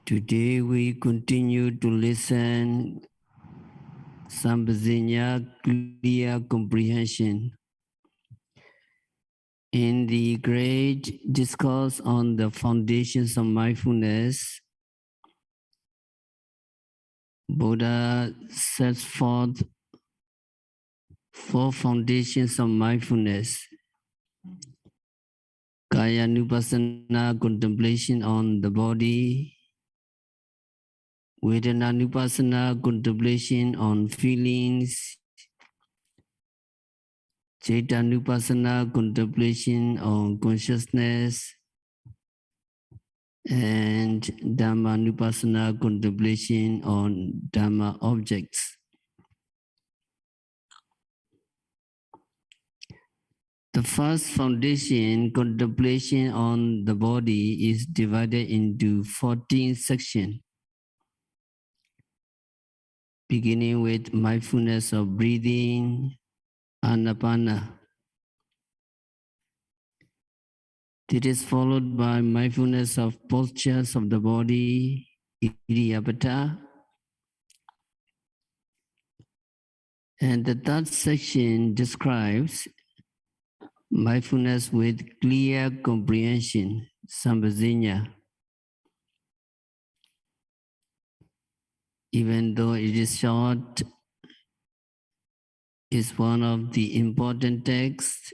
Today we continue to listen Sampajanya Clear Comprehension. In the great discourse on the foundations of mindfulness, Buddha sets forth 4 foundations of mindfulness. Kaya-nupassana, contemplation on the body. Vedana-nupassana, contemplation on feelings. Citta-nupassana, contemplation on consciousness. And Dhamma-nupassana, contemplation on Dhamma objects. The first foundation, contemplation on the body, is divided into 14 sections, beginning with mindfulness of breathing, anapana. It is followed by mindfulness of postures of the body, iddhiyabhata. And the third section describes mindfulness with clear comprehension, sampajanya. Even though it is short, is one of the important texts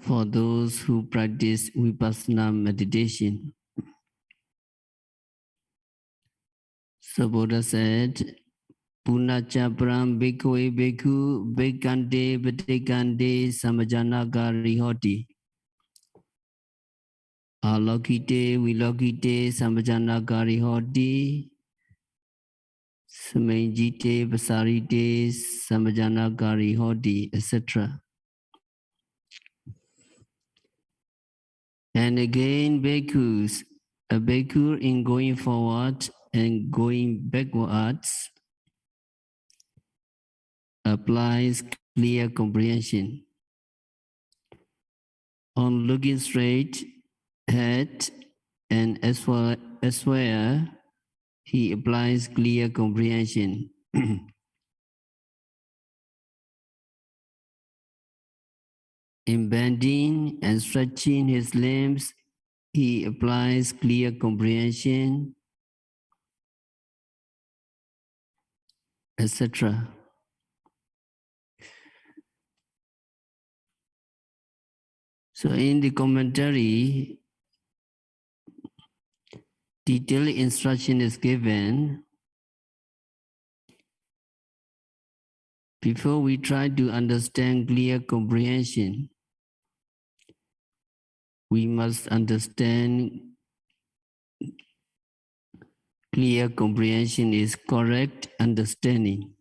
for those who practice vipassana meditation. So Buddha said, Punacha param bhikkhave bhikkhu bhikkante patikante samajjanakari hoti. Alokite vilokite samajjanakari hoti. Samajjite pasarite samajjanakari hoti, etc. And again, bhikkhus, a bhikkhu in going forward and going backwards applies clear comprehension. On looking straight ahead and elsewhere, he applies clear comprehension. In bending and stretching his limbs, he applies clear comprehension, etc. So in the commentary, detailed instruction is given. Before we try to understand clear comprehension, we must understand clear comprehension is correct understanding.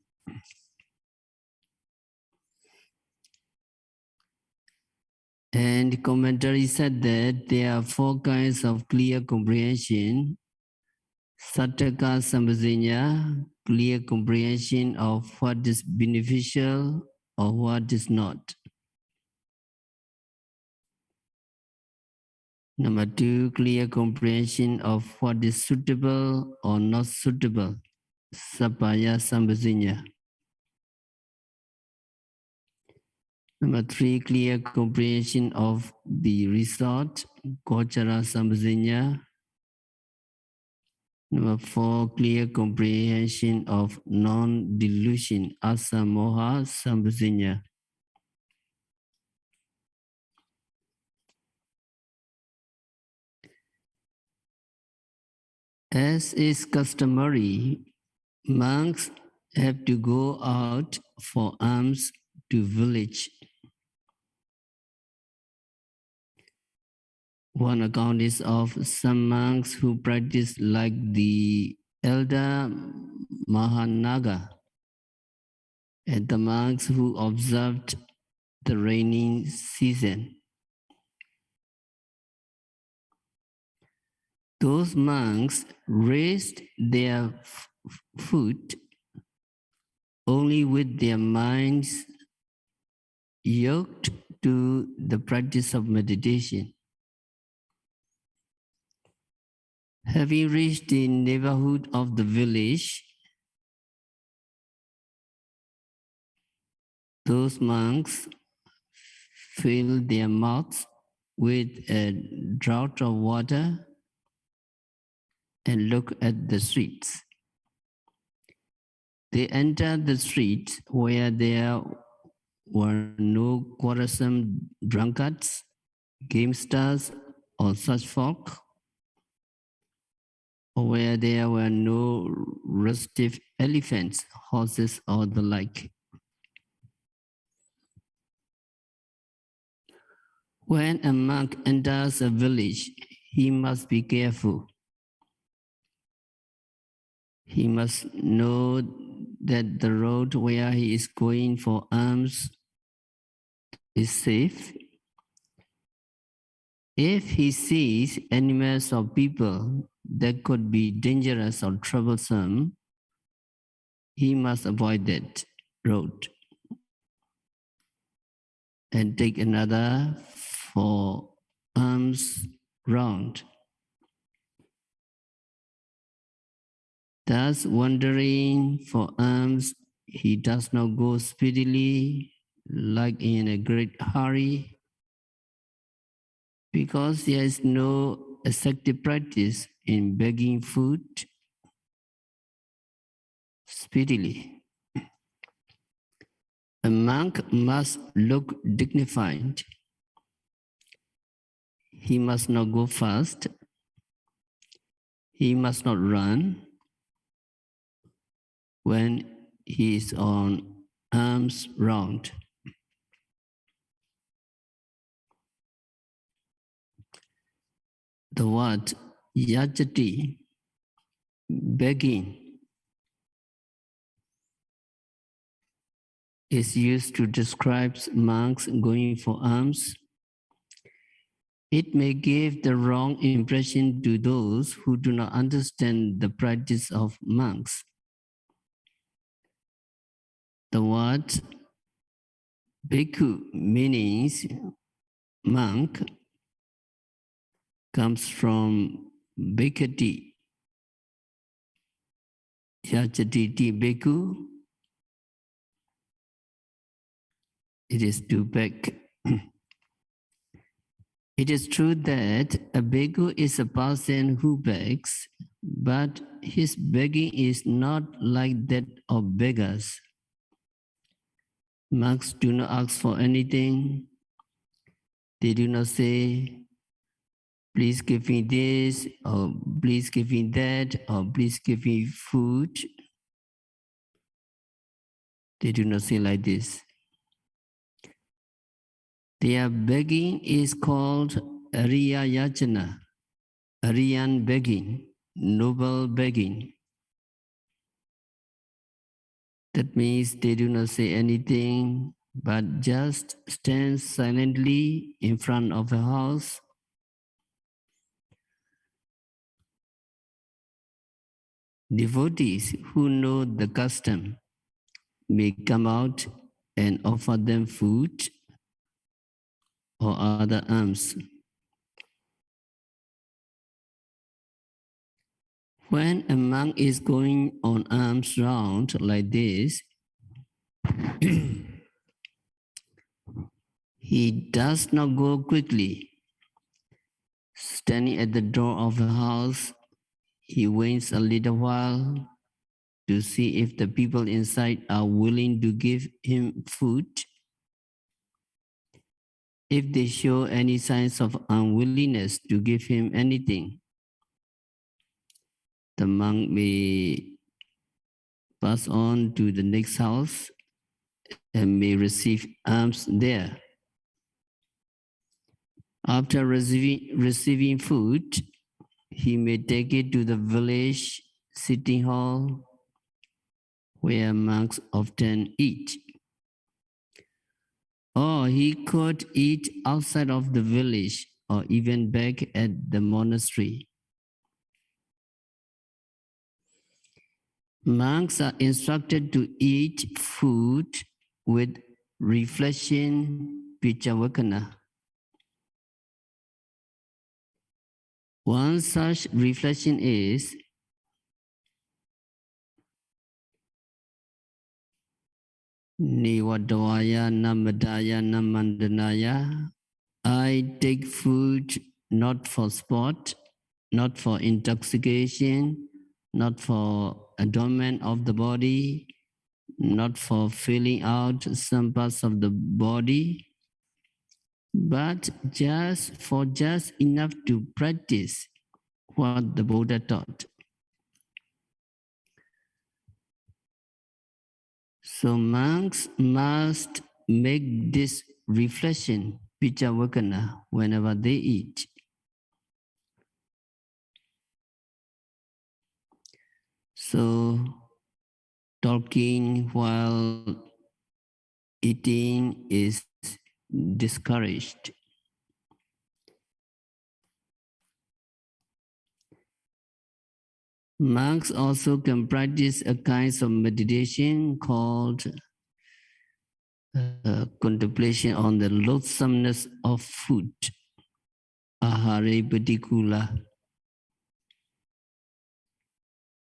And the commentary said that there are 4 kinds of clear comprehension. Sattaka sampajanya, clear comprehension of what is beneficial or what is not. Number 2, clear comprehension of what is suitable or not suitable. Sappaya sampajanya. Number 3, clear comprehension of the result, gochara sampajanya. Number 4, clear comprehension of non-delusion, asamoha sampajanya. As is customary, monks have to go out for alms to village. One account is of some monks who practice like the elder Mahanaga, and the monks who observed the rainy season. Those monks raised their foot only with their minds yoked to the practice of meditation. Having reached the neighborhood of the village, those monks fill their mouths with a draught of water and look at the streets. They enter the streets where there were no quarrelsome drunkards, gamesters, or such folk, or where there were no restive elephants, horses, or the like. When a monk enters a village, he must be careful. He must know that the road where he is going for alms is safe. If he sees animals or people that could be dangerous or troublesome, he must avoid that road and take another for alms round. Thus, wandering for alms, he does not go speedily, like in a great hurry, because there is no effective practice in begging food speedily. A monk must look dignified. He must not go fast. He must not run when he is on alms round. The word yajati, begging, is used to describe monks going for alms. It may give the wrong impression to those who do not understand the practice of monks. The word bhikkhu, meaning monk, comes from bhikkhati, yajati bhikkhu. It is to beg. It is true that a bhikkhu is a person who begs, but his begging is not like that of beggars. Monks do not ask for anything. They do not say, please give me this, or please give me that, or please give me food. They do not say like this. Their begging is called ariya yajana, Aryan begging, noble begging. That means they do not say anything, but just stand silently in front of a house. Devotees who know the custom may come out and offer them food or other alms. When a monk is going on alms round like this, he does not go quickly. Standing at the door of a house, he waits a little while to see if the people inside are willing to give him food. If they show any signs of unwillingness to give him anything, the monk may pass on to the next house and may receive alms there. After receiving food, he may take it to the village sitting hall where monks often eat. Or he could eat outside of the village or even back at the monastery. Monks are instructed to eat food with reflection vichavakana. One such reflection is Niwadavaya Namadaya Namandanaya. I take food not for sport, not for intoxication, not for adornment of the body, not for filling out some parts of the body, but just enough to practice what the Buddha taught. So monks must make this reflection, pichavakana, whenever they eat. So talking while eating is discouraged. Monks also can practice a kind of meditation called contemplation on the loathsomeness of food, ahare patikula.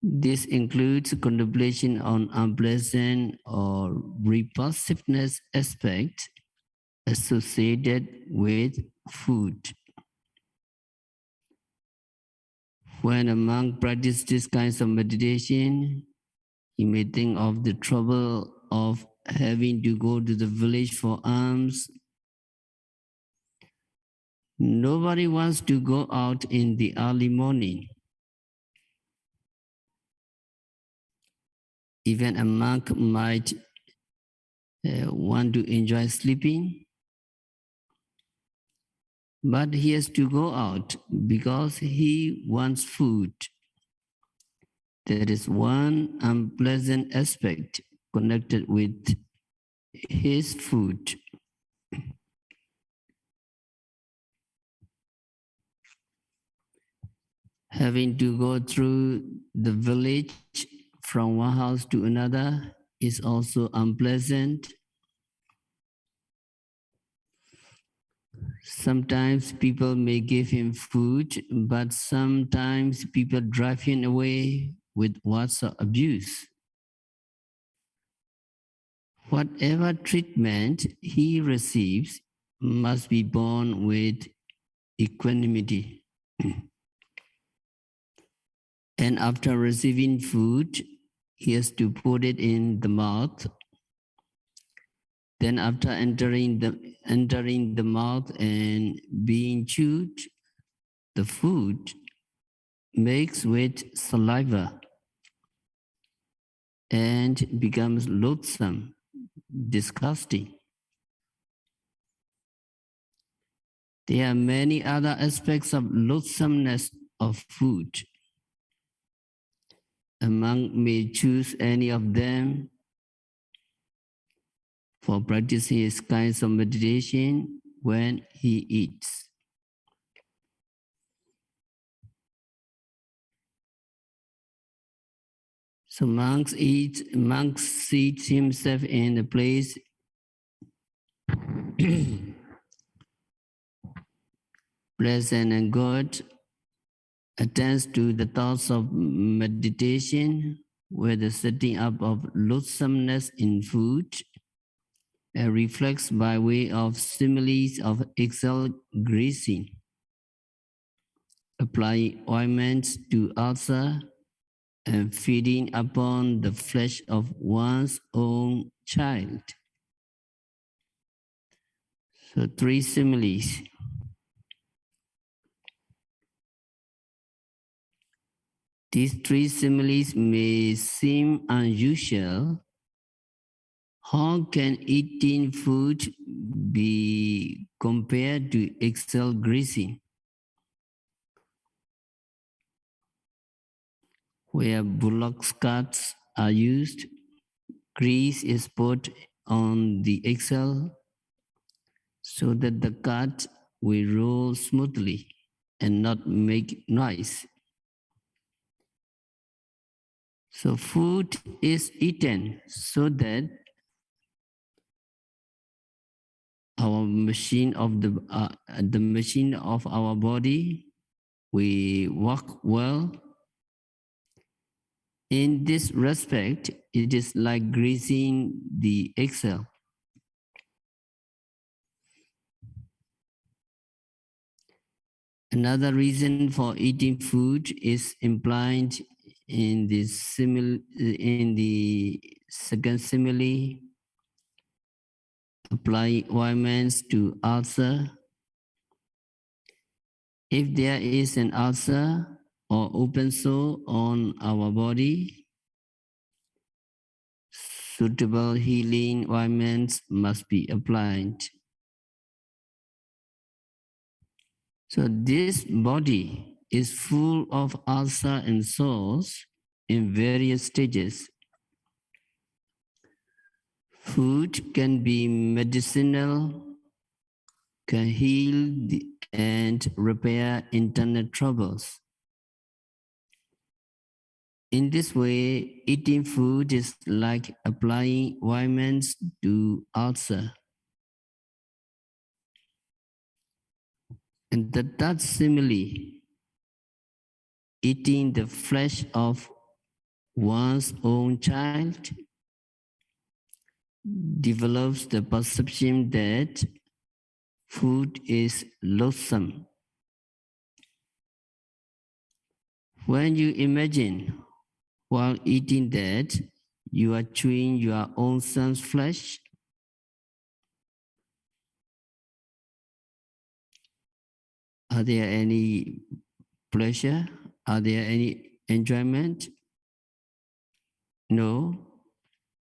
This includes contemplation on unpleasant or repulsiveness aspects associated with food. When a monk practices these kinds of meditation, he may think of the trouble of having to go to the village for alms. Nobody wants to go out in the early morning. Even a monk might want to enjoy sleeping, but he has to go out because he wants food. There is one unpleasant aspect connected with his food. Having to go through the village from one house to another is also unpleasant. Sometimes people may give him food, but sometimes people drive him away with words of abuse. Whatever treatment he receives must be borne with equanimity. And after receiving food, he has to put it in the mouth. Then after entering the mouth and being chewed, the food mixed with saliva and becomes loathsome, disgusting. There are many other aspects of loathsomeness of food. A monk may choose any of them for practicing his kinds of meditation when he eats. So monk seats himself in a place pleasant and good, attends to the thoughts of meditation with the setting up of loathsomeness in food, and reflects by way of similes of exhale greasing, applying ointments to ulcer, and feeding upon the flesh of one's own child. So 3 similes. These 3 similes may seem unusual. How can eating food be compared to exhale greasing? Where bullock's carts are used, grease is put on the axle so that the cart will roll smoothly and not make noise. So food is eaten so that our machine of the machine of our body we walk well. In this respect, it is like greasing the axle. Another reason for eating food is implied in the second simile. Apply ointments to ulcer. If there is an ulcer or open sore on our body, suitable healing ointments must be applied. So this body is full of ulcer and sores in various stages. Food can be medicinal, can heal and repair internal troubles. In this way, eating food is like applying ointments to ulcer. And the third simile, eating the flesh of one's own child, develops the perception that food is loathsome. When you imagine while eating that you are chewing your own son's flesh, are there any pleasure? Are there any enjoyment? No,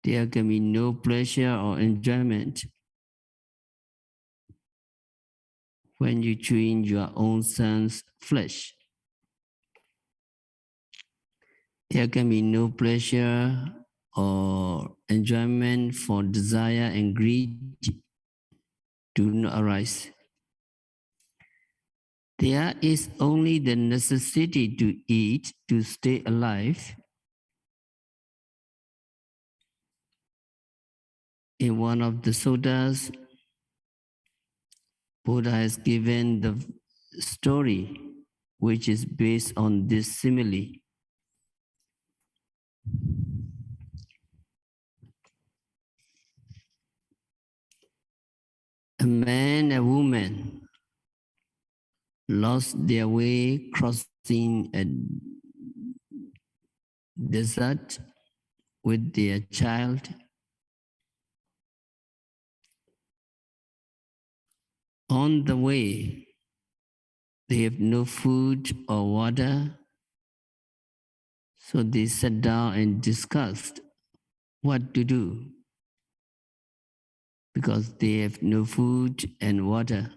there can be no pleasure or enjoyment when you chewing your own son's flesh. There can be no pleasure or enjoyment, for desire and greed do not arise. There is only the necessity to eat to stay alive. In one of the suttas, Buddha has given the story which is based on this simile. A man and a woman lost their way crossing a desert with their child. On the way, they have no food or water, so they sat down and discussed what to do, because they have no food and water.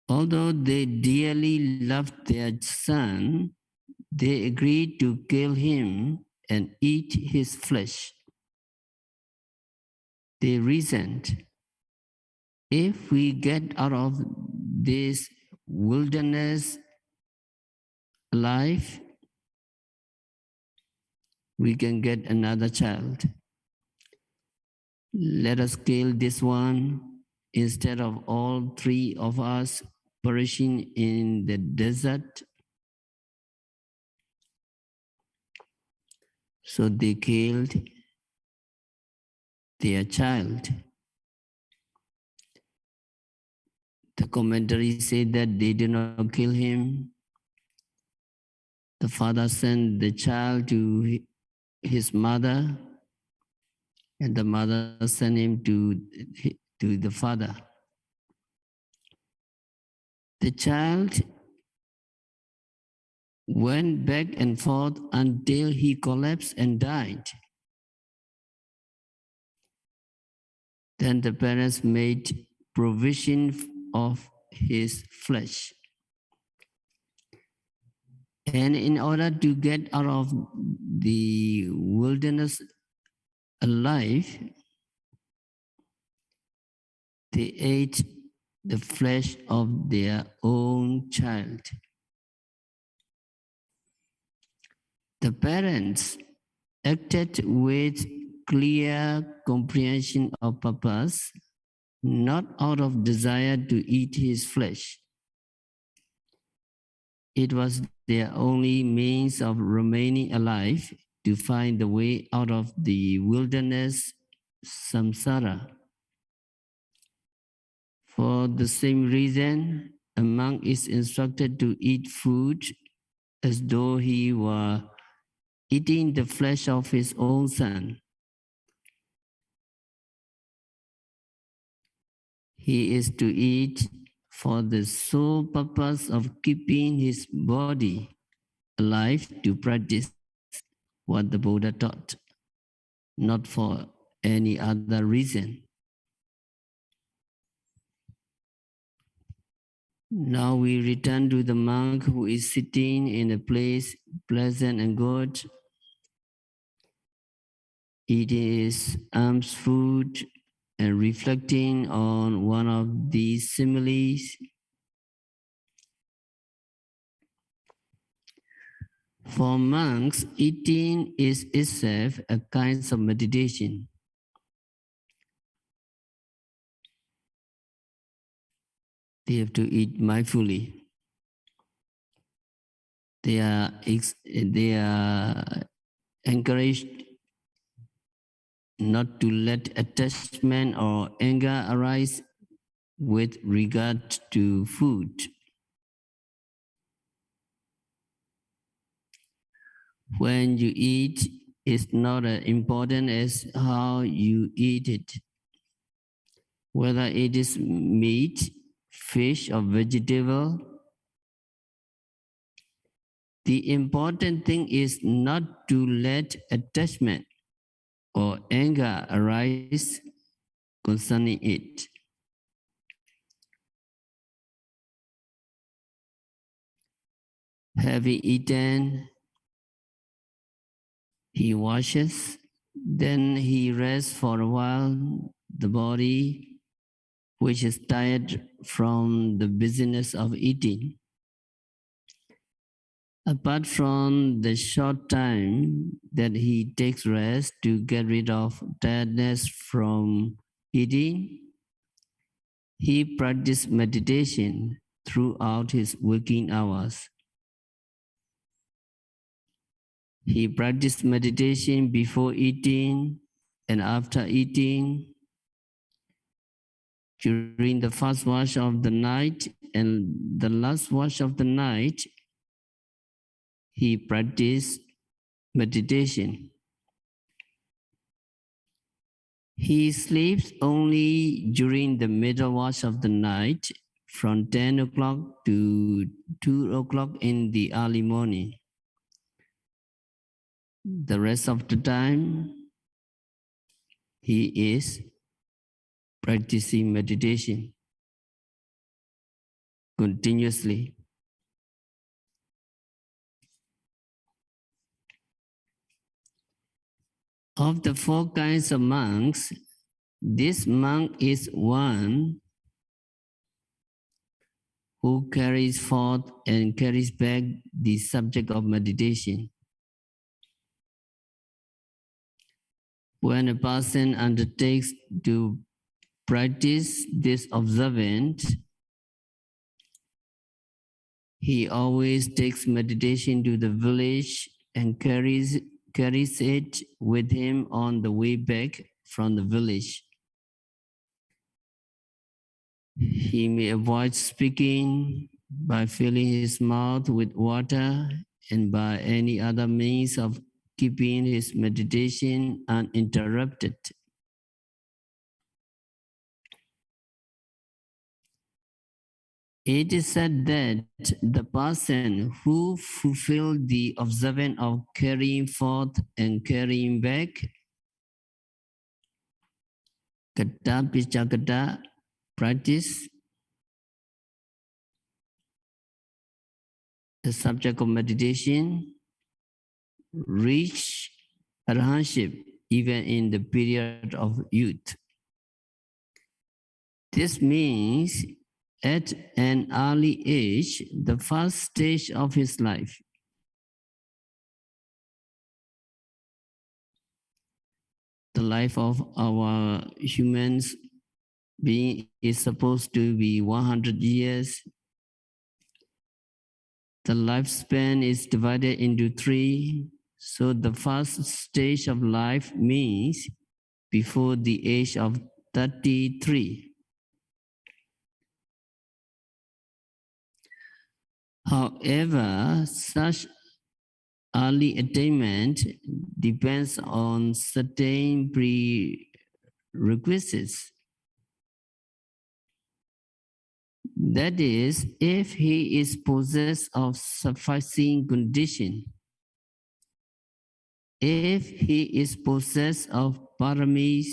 Although they dearly loved their son, they agreed to kill him and eat his flesh. They reasoned, if we get out of this wilderness alive, we can get another child. Let us kill this one instead of all three of us perishing in the desert. So they killed their child. The commentary said that they did not kill him. The father sent the child to his mother, and the mother sent him to the father. The child went back and forth until he collapsed and died. Then the parents made provision of his flesh. And in order to get out of the wilderness alive, they ate the flesh of their own child. The parents acted with clear comprehension of purpose not out of desire to eat his flesh. It was their only means of remaining alive to find the way out of the wilderness samsara. For the same reason, a monk is instructed to eat food as though he were eating the flesh of his own son. He is to eat for the sole purpose of keeping his body alive to practice what the Buddha taught, not for any other reason. Now we return to the monk who is sitting in a place pleasant and good, eating his alms food and reflecting on one of these similes. For monks, eating is itself a kind of meditation. They have to eat mindfully. They are encouraged not to let attachment or anger arise with regard to food. When you eat, it's not as important as how you eat it. Whether it is meat, fish, or vegetable, the important thing is not to let attachment or anger arise concerning it. Having eaten, he washes, then he rests for a while the body, which is tired from the busyness of eating. Apart from the short time that he takes rest to get rid of tiredness from eating, he practices meditation throughout his waking hours. He practices meditation before eating and after eating, during the first watch of the night and the last watch of the night. He practiced meditation. He sleeps only during the middle watch of the night from 10 o'clock to 2 o'clock in the early morning. The rest of the time, he is practicing meditation continuously. Of the four kinds of monks, this monk is one who carries forth and carries back the subject of meditation. When a person undertakes to practice this observance, he always takes meditation to the village and carries it with him on the way back from the village. He may avoid speaking by filling his mouth with water and by any other means of keeping his meditation uninterrupted. It is said that the person who fulfilled the observance of carrying forth and carrying back, kata pichakata practice, the subject of meditation, reach arahantship even in the period of youth. This means at an early age, the first stage of his life, the life of our humans being is supposed to be 100 years. The lifespan is divided into 3. So the first stage of life means before the age of 33. However, such early attainment depends on certain prerequisites. That is, if he is possessed of sufficing condition, if he is possessed of paramis,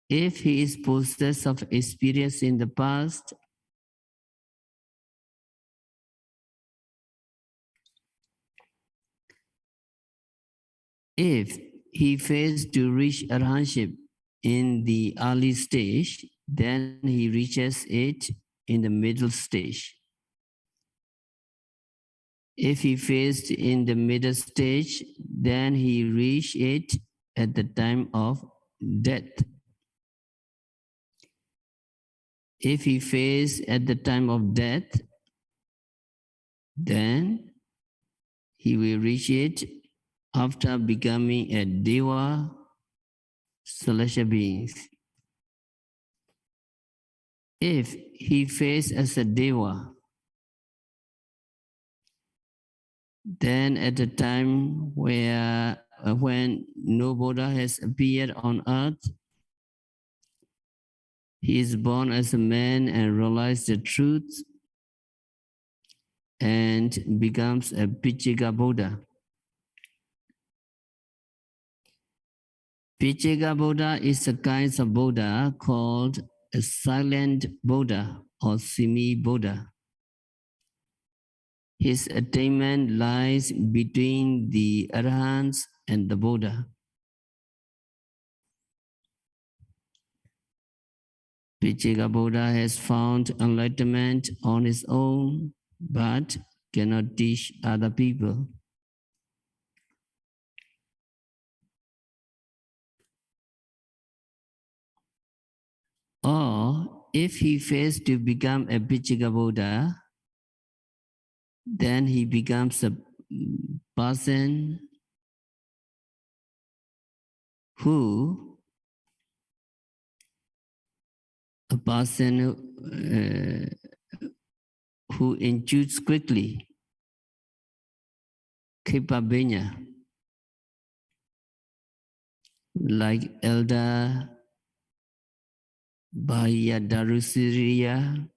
if he is possessed of experience in the past, if he fails to reach arhatship in the early stage, then he reaches it in the middle stage. If he fails in the middle stage, then he reaches it at the time of death. If he fails at the time of death, then he will reach it after becoming a deva, celestial beings. If he fails as a deva, then at the time when no Buddha has appeared on earth, he is born as a man and realizes the truth and becomes a Pichika Buddha. Pichika Buddha is a kind of Buddha called a silent Buddha or semi-Buddha. His attainment lies between the Arahants and the Buddha. Pichika Buddha has found enlightenment on his own, but cannot teach other people. Or if he fails to become a Pichika Buddha, then he becomes a person who intuits quickly, Kipabenya, like Elder Bhayadarusiriya,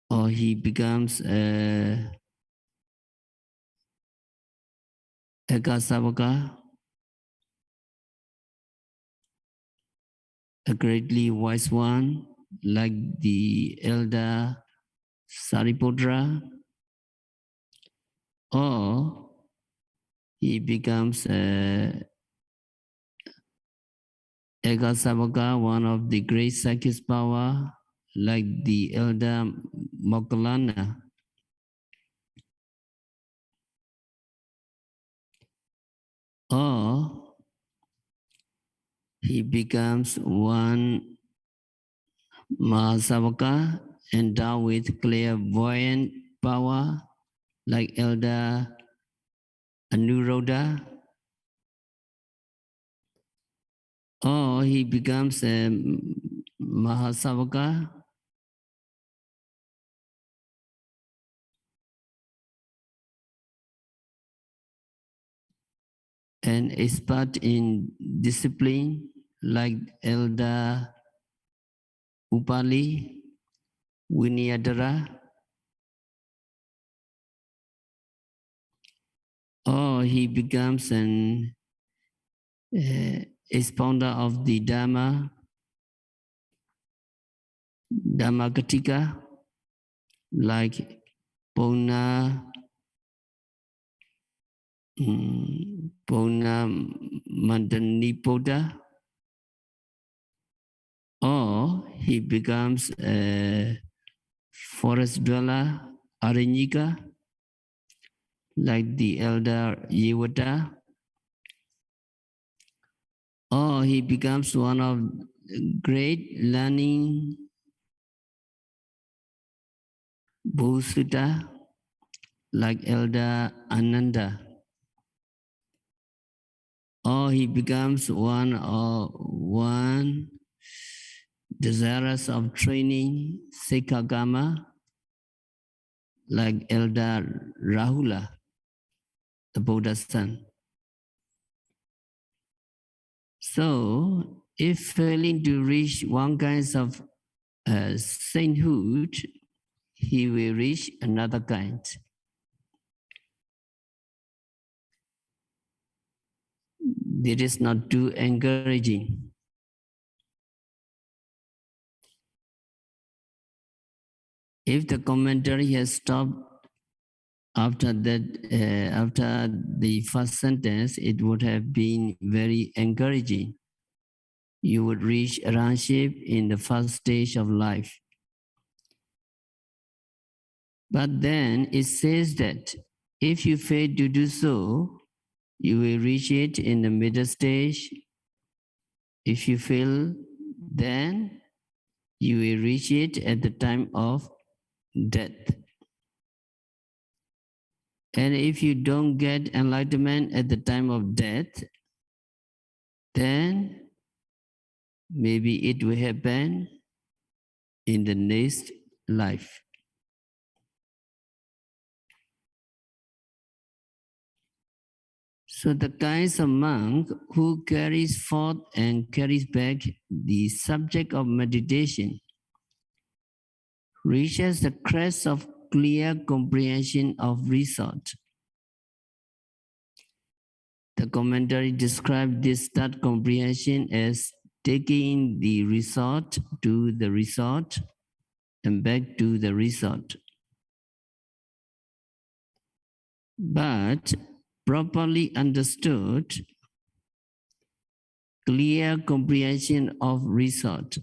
or he becomes a Ekasavaka, a greatly wise one, like the Elder Sariputra, or he becomes a Ekasavaka, one of the great Sakis power, like the Elder Moggallana. Or he becomes one Mahasavaka endowed with clairvoyant power, like Elder Anuruddha. Or he becomes a Mahasavaka and expert in discipline, like Elder Upali, Vinayadhara. Or he becomes an expounder of the Dhamma, Dhammakatika, like Pona Mandanipoda. Or he becomes a forest dweller, Aranyika, like the Elder Yewata. or he becomes one of great learning Bhusutta, like Elder Ananda, or he becomes one desirous of training Sikkagama, like Elder Rahula, the Buddha's son. So, if failing to reach one kind of sainthood, he will reach another kind. It is not too encouraging. If the commentary has stopped after that, after the first sentence, it would have been very encouraging. You would reach arahantship in the first stage of life. But then it says that if you fail to do so, you will reach it in the middle stage. If you fail, then you will reach it at the time of death. And if you don't get enlightenment at the time of death, then maybe it will happen in the next life. So the kinds of monk who carries forth and carries back the subject of meditation reaches the crest of clear comprehension of result. The commentary described this third comprehension as taking the result to the result and back to the result. But properly understood, clear comprehension of result,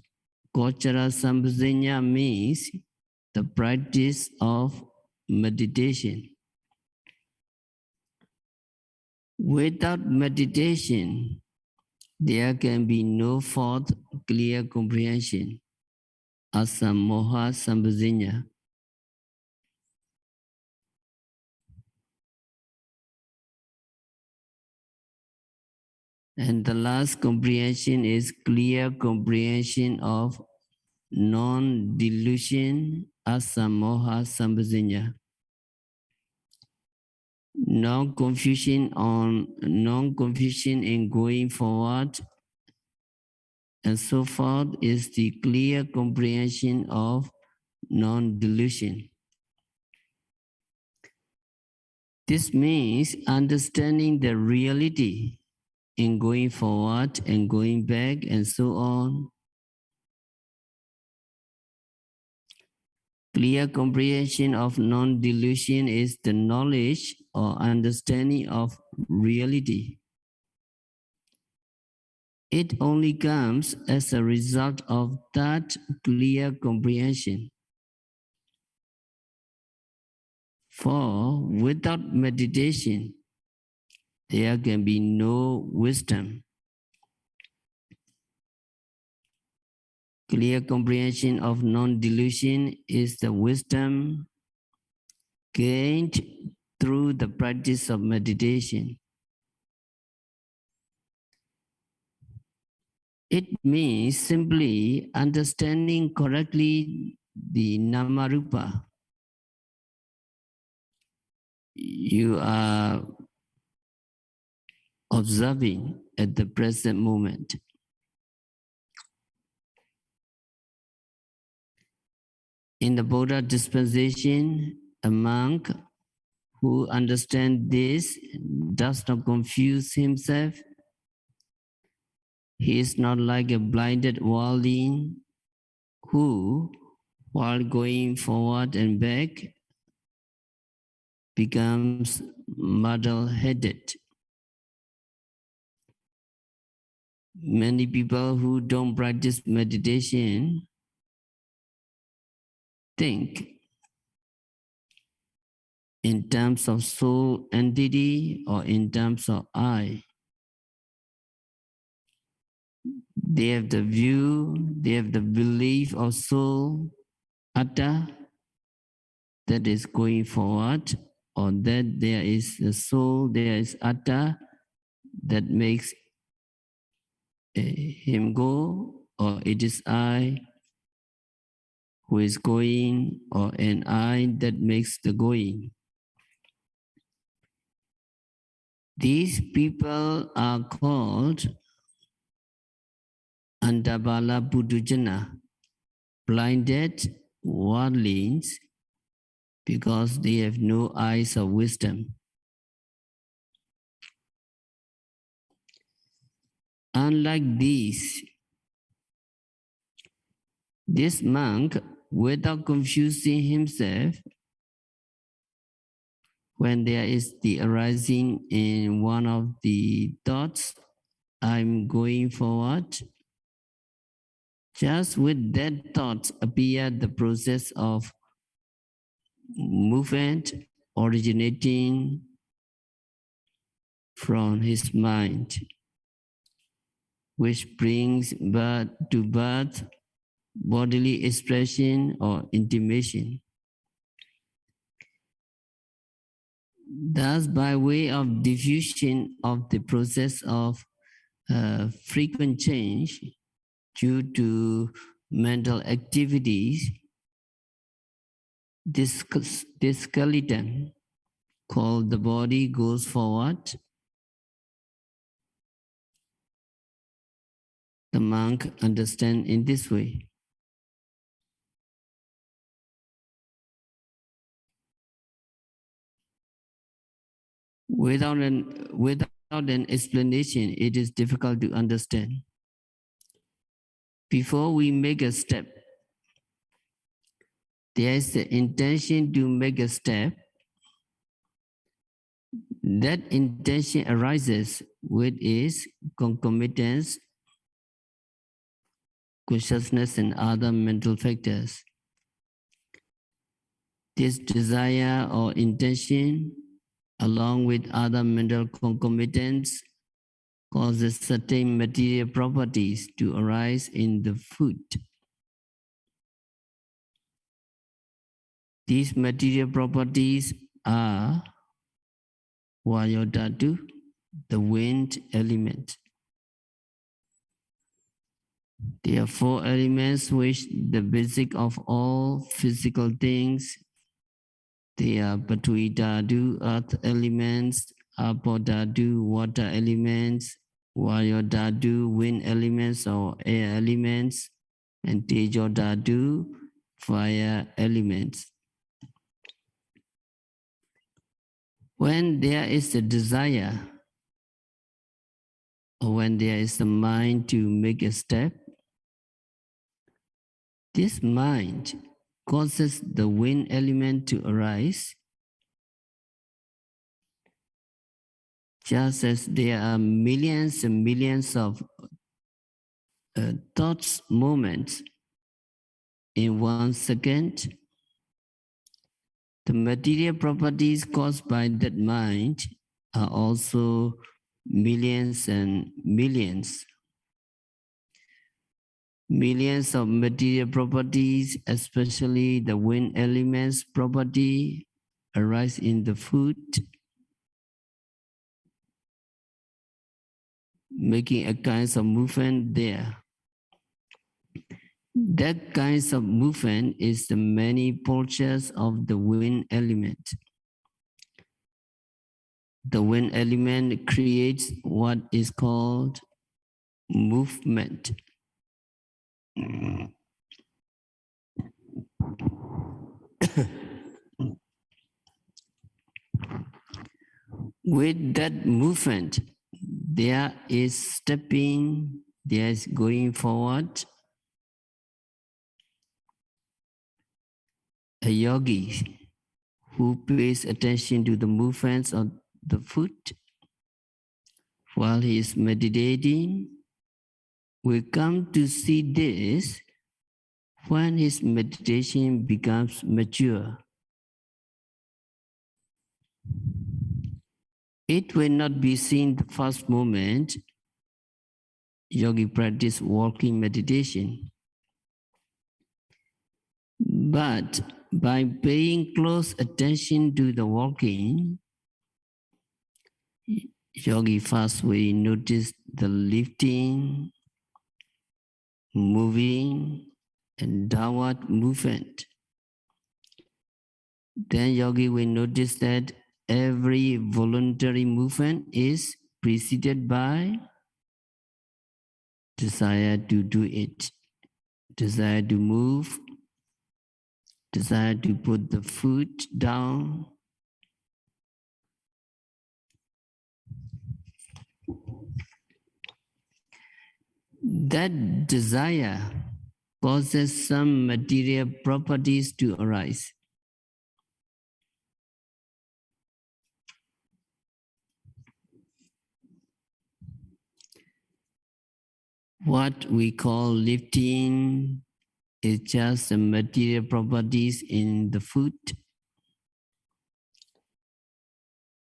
Gochara Sambhajanya, means the practice of meditation. Without meditation, there can be no fourth clear comprehension, asammoha sambhajanya. And the last comprehension is clear comprehension of non-delusion, asammoha sambhajanya. Non-confusion in going forward and so forth is the clear comprehension of non-delusion. This means understanding the reality in going forward and going back and so on. Clear comprehension of non-delusion is the knowledge or understanding of reality. It only comes as a result of that clear comprehension. For without meditation, there can be no wisdom. Clear comprehension of non-delusion is the wisdom gained through the practice of meditation. It means simply understanding correctly the nama-rupa. You are observing at the present moment. In the Buddha dispensation, a monk who understands this does not confuse himself. He is not like a blinded worldling who, while going forward and back, becomes muddle-headed. Many people who don't practice meditation think in terms of soul entity or in terms of I. They have the view, they have the belief of soul, atta, that is going forward, or that there is a soul, there is atta, that makes him go, or it is I who is going, or an I that makes the going. These people are called Andabala Buddhujana, blinded worldlings, because they have no eyes of wisdom. Unlike these, this monk, without confusing himself, when there is the arising in one of the thoughts, I'm going forward, just with that thought appear the process of movement originating from his mind, which brings birth to birth, bodily expression or intimation. Thus, by way of diffusion of the process of frequent change due to mental activities, this skeleton called the body goes forward. The monk understands in this way. Without an explanation, it is difficult to understand. Before we make a step, there is the intention to make a step. That intention arises with its concomitants, consciousness and other mental factors. This desire or intention, along with other mental concomitants, causes certain material properties to arise in the foot. These material properties are Vayodhatu, the wind element. There are four elements which the basic of all physical things. They are Pathvi-dhatu, earth elements, Apo-dhatu, water elements, Vayodhatu, wind elements or air elements, and Tejo-dhatu, fire elements. When there is a desire, or when there is a mind to make a step, this mind causes the wind element to arise, just as there are millions and millions of thoughts, moments in 1 second. The material properties caused by that mind are also millions and millions. Millions of material properties, especially the wind elements property, arise in the foot, making a kind of movement there. That kind of movement is the many portions of the wind element. The wind element creates what is called movement. With that movement, there is stepping, there is going forward. A yogi who pays attention to the movements of the foot while he is meditating will come to see this when his meditation becomes mature. It will not be seen the first moment. yogi practice walking meditation. But by paying close attention to the walking, yogi first will notice the lifting, moving, and downward movement. Then yogi will notice that every voluntary movement is preceded by desire to do it, desire to move, desire to put the foot down. That desire causes some material properties to arise. What we call lifting is just the material properties in the foot.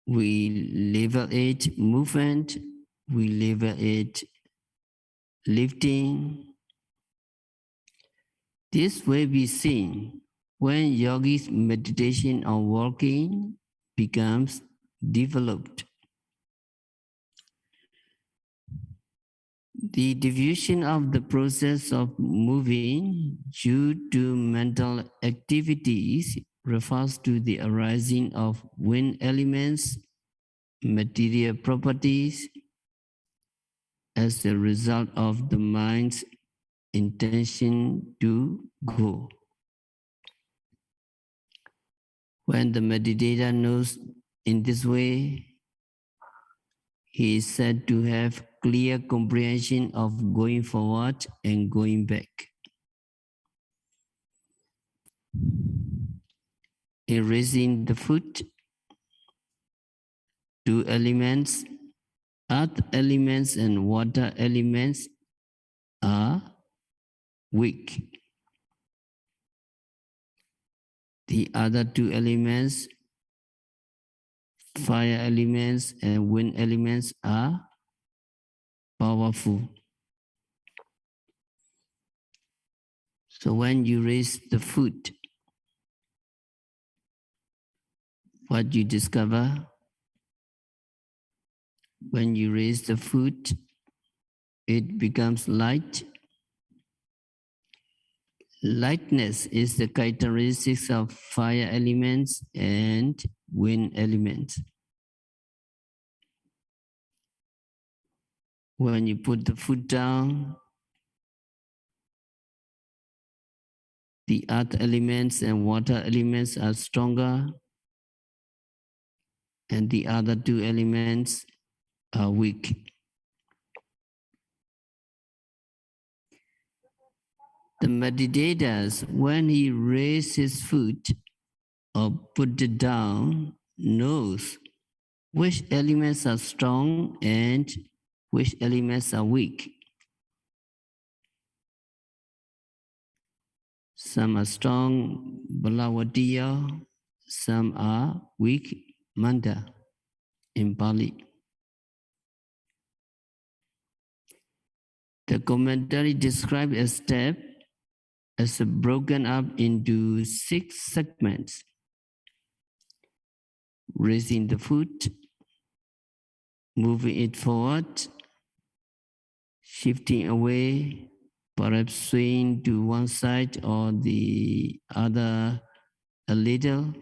We label it movement, we label it lifting. This will be seen when yogi's meditation on walking becomes developed. The diffusion of the process of moving due to mental activities refers to the arising of wind elements, material properties, as a result of the mind's intention to go. When the meditator knows in this way, he is said to have clear comprehension of going forward and going back. In raising the foot, two elements, earth elements and water elements, are weak. The other two elements, fire elements and wind elements, are powerful. So when you raise the foot, what you discover? When you raise the foot, it becomes light. Lightness is the characteristics of fire elements and wind elements. When you put the foot down, the earth elements and water elements are stronger, and the other two elements are weak. The meditators, when he raises his foot or put it down, knows which elements are strong and which elements are weak. Some are strong, balavadiyā, some are weak, manda, in Pali. The commentary describes a step as broken up into 6 segments. Raising the foot, moving it forward, shifting away, perhaps swaying to one side or the other a little,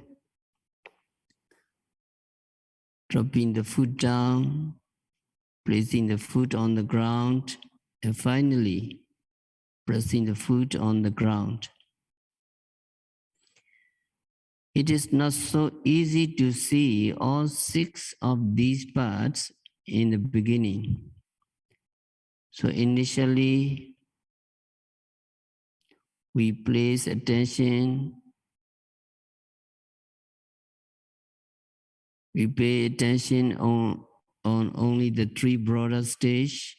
dropping the foot down, placing the foot on the ground, and finally, pressing the foot on the ground. It is not so easy to see all 6 of these parts in the beginning. So initially, we place attention, we pay attention on only the 3 broader stages: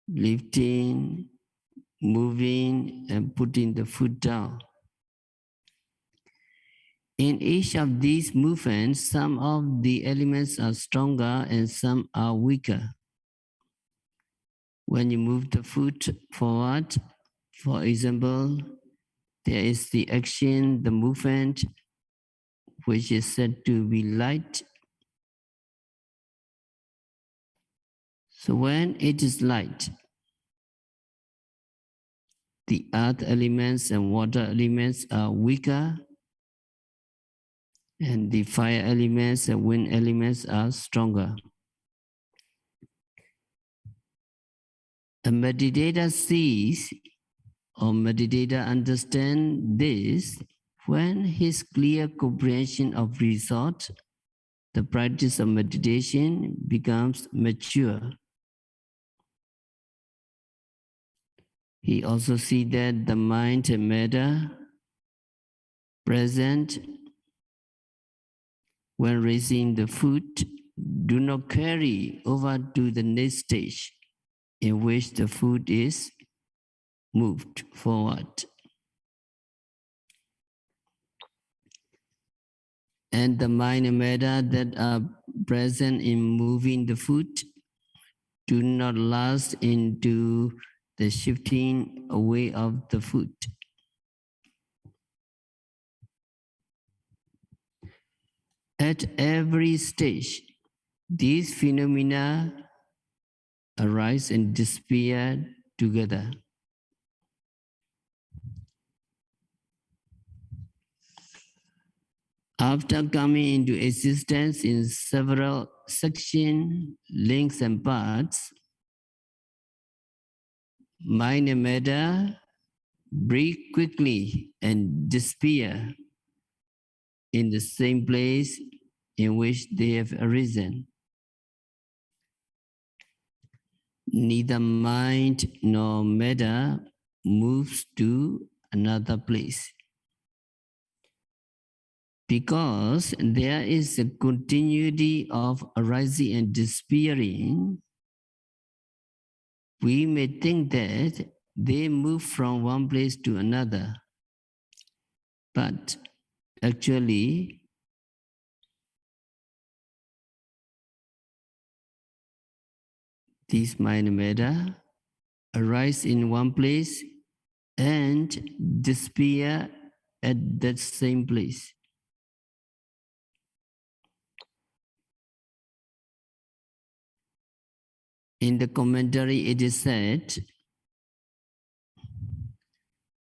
lifting, moving, and putting the foot down. In each of these movements, some of the elements are stronger and some are weaker. When you move the foot forward, for example, there is the action, the movement, which is said to be light. So when it is light, the earth elements and water elements are weaker, and the fire elements and wind elements are stronger. A meditator sees or meditator understands this when his clear comprehension of result, the practice of meditation becomes mature. He also sees that the mind and matter present when raising the foot do not carry over to the next stage in which the foot is moved forward. And the mind and matter that are present in moving the foot do not last into the shifting away of the foot. At every stage, these phenomena arise and disappear together. After coming into existence in several sections, links, and parts, mind and matter break quickly and disappear in the same place in which they have arisen. Neither mind nor matter moves to another place. Because there is a continuity of arising and disappearing, we may think that they move from one place to another. But actually, these mind and matter arise in one place and disappear at that same place. In the commentary, it is said,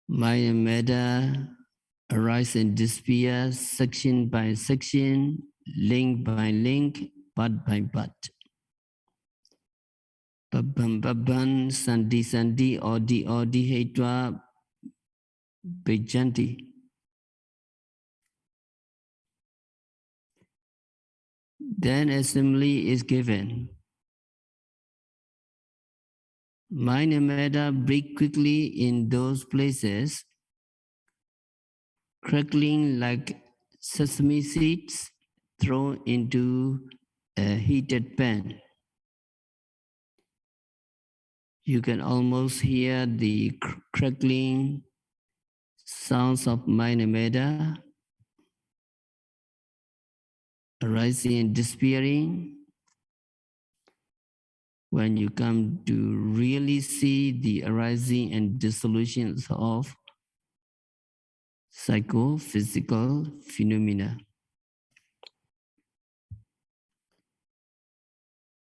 mind and matter arise and disappear section by section, link by link, part by part. Babban babban, sandi sandi, odi odi, hetwa bhijanti. Then assembly is given. Mind and matter break quickly in those places, crackling like sesame seeds thrown into a heated pan. You can almost hear the crackling sounds of mind and matter arising and disappearing. When you come to really see the arising and dissolutions of psychophysical phenomena.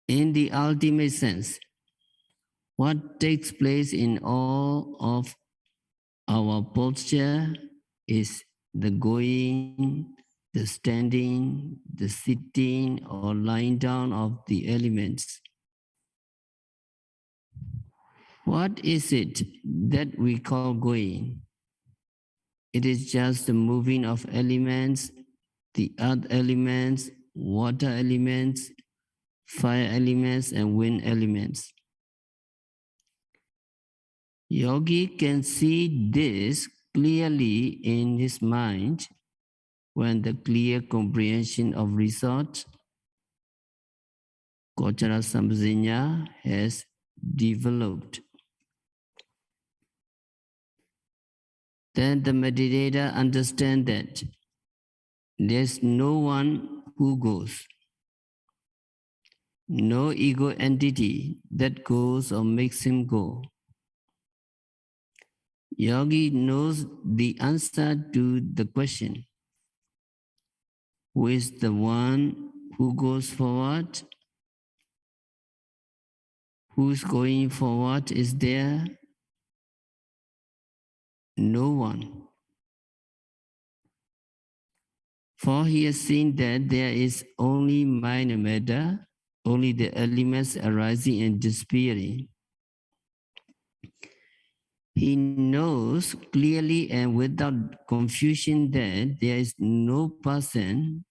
In the ultimate sense, what takes place in all of our posture is the going, the standing, the sitting or lying down of the elements. What is it that we call going? It is just the moving of elements, the earth elements, water elements, fire elements, and wind elements. Yogi can see this clearly in his mind when the clear comprehension of result, Gochara Sampajanya, has developed. Then the meditator understands that there's no one who goes. no ego entity that goes or makes him go. Yogi knows the answer to the question, who is the one who goes forward? Who's going forward? Is there? No one. For he has seen that there is only mind and matter, only the elements arising and disappearing. He knows clearly and without confusion that there is no person,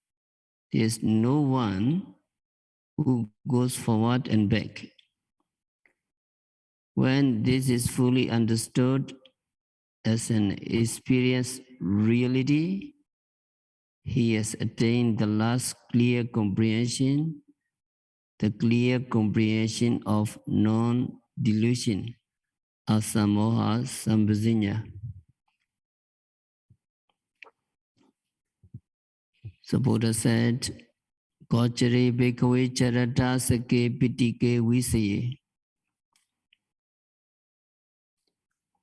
there is no one who goes forward and back. When this is fully understood as an experienced reality, he has attained the last clear comprehension, the clear comprehension of non-delusion, asamoha sambuzinya. So Buddha said, Kochare bhikkhave charata sake pitike visaye.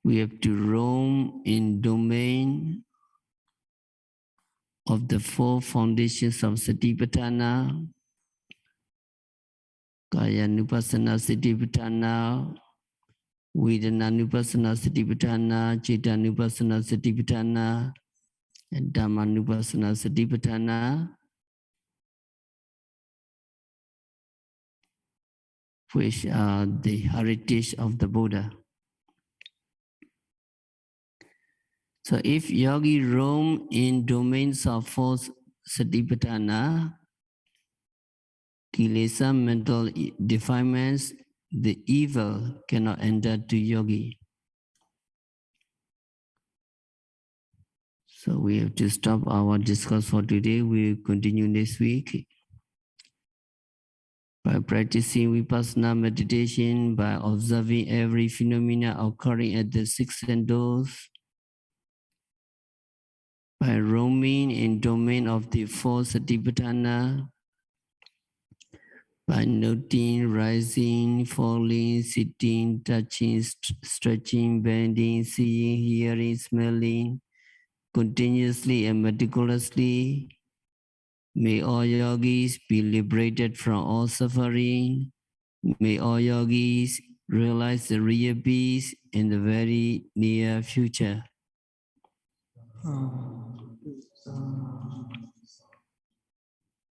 We have to roam in domain of the four foundations of Satipatthana, Kaya-nupassana Satipatthana, Vedana-nupassana Satipatthana, Citta-nupassana Satipatthana, and Dhamma-nupassana Satipatthana, which are the heritage of the Buddha. So if yogi roam in domains of four Satipatthana, kilesa, mental defilements, the evil cannot enter to yogi. So we have to stop our discourse for today. We will continue next week. By practicing vipassana meditation, by observing every phenomena occurring at the six senses, by roaming in domain of the four Satipatthana, by noting, rising, falling, sitting, touching, stretching, bending, seeing, hearing, smelling, continuously and meticulously, may all yogis be liberated from all suffering. May all yogis realize the real peace in the very near future.